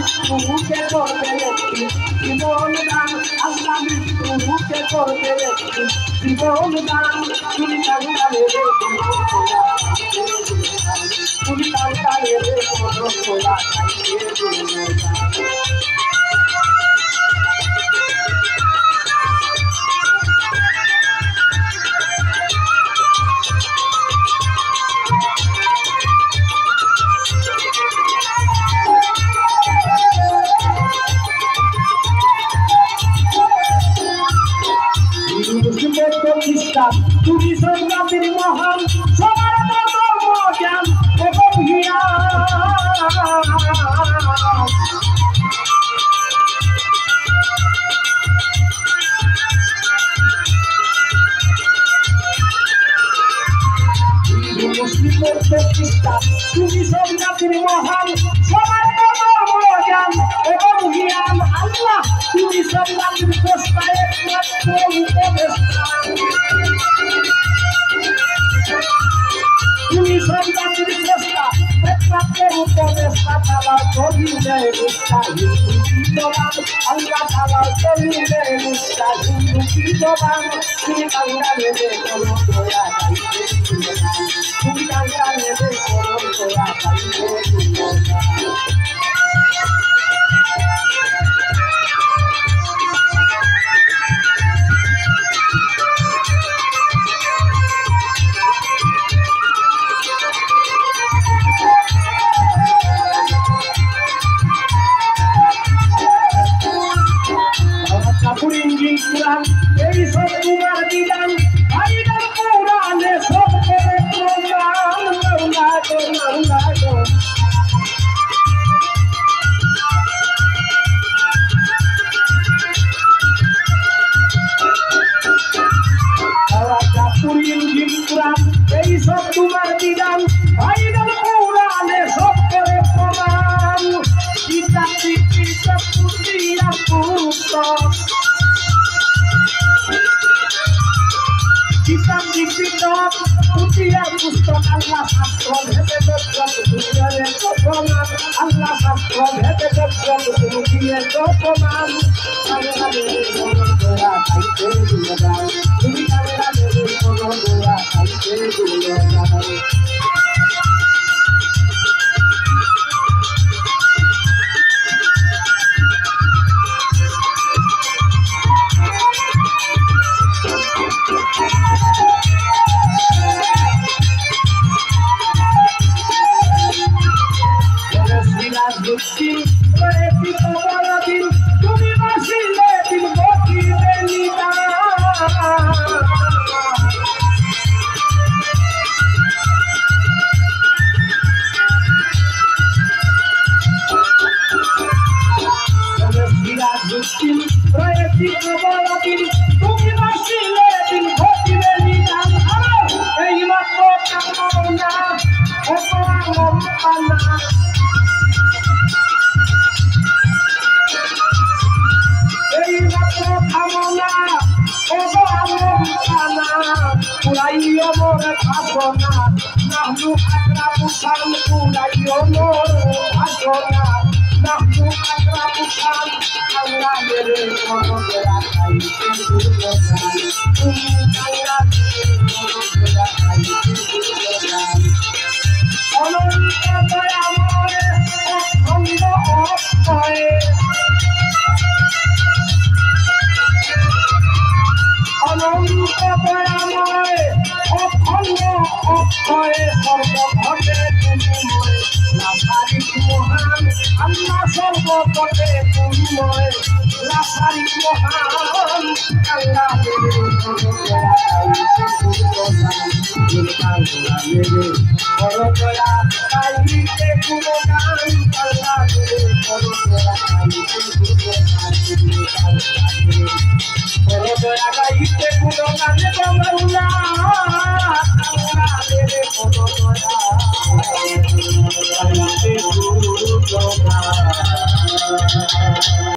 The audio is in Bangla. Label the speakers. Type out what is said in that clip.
Speaker 1: মৃত্যুকে করবে একটি জীবন দান, আল্লাহ মৃত্যুকে করবে একটি জীবন দান। তুমি কাঙ্গালে রে তুমি কাঙ্গালে রে খোলা প্রতিষ্ঠান তুমি সংগ্রামের মহান সবার ধর্ম জ্ঞান এবং মুসলিমের প্রতিষ্ঠান তুমি সংগ্রামের মহান সবার ধর্ম জ্ঞান এবং জ্ঞান। আল্লাহ তুমি সংগ্রামের চেষ্টায় একমাত্র উপদেষ্টা, তুমি সংগ্রামের চেষ্টা একমাত্র উপদেষ্টা। তালা জমিনে নিষ্ঠা হিন্দু বিদ্যমান, আল্লাহ তালা জমিনে নিষ্ঠা হিন্দু বিদ্যমান। তুমি কাঙ্গালে রে করো দয়া গাইতে, তুমি কাঙ্গালে রে করো দয়া গাইতে। এই সব তোমার বিধান, ভাইরাল কোরআনে সব করে প্রমাণ। এই সব তোমার বিধান, ভাইরাল কোরআনে সব করে প্রমাণ। কিতাব কিতাব পুতিয়া পুস্তক, কিতাব কিতাব পুতিয়া পুস্তক। আল্লাহ শাস্ত্র ভেদে গজ্জত দুনিয়ারে প্রমাণ, আল্লাহ শাস্ত্র ভেদে গজ্জত দুনিয়ারে প্রমাণ। কাঙ্গালে রে করো দয়া গাইতে গুণগান, তুমি কাঙ্গালে রে করো দয়া গাইতে গুণগান। তুমি বাসিলে দিন বকিলে নিদা, তুমি বাসিলে দিন বকিলে নিদা। এই মাত্র কামনা না, এই মাত্র কামনা পুরাইও মোর ভাবনা, নাহনু আকরাবু শান পুরাইও মোর ভাবনা, নাহনু আকরাবু শান। কাঙ্গালে রে করো দয়া গাইতে গুণগান, তুমি কাঙ্গালে রে করো দয়া গাইতে গুণগান। অনন্ত দয়াময় অখণ্ড অক্ষয়, অনন্ত দয়াময় অখণ্ড অক্ষয়, সর্বঘটে তুমিময়। লাসারিক মহান আল্লাহ সর্বঘটে তুমিময়, লাসারিক মহান। কাঙ্গালে রে করো দয়া গাইতে গুণগান, তুমি কাঙ্গালে রে করো দয়া গাইতে গুণগান। কাঙ্গালে রে করো দয়া গাইতে গুণগান, তুমি কাঙ্গালে রে করো দয়া গাইতে গুণগান।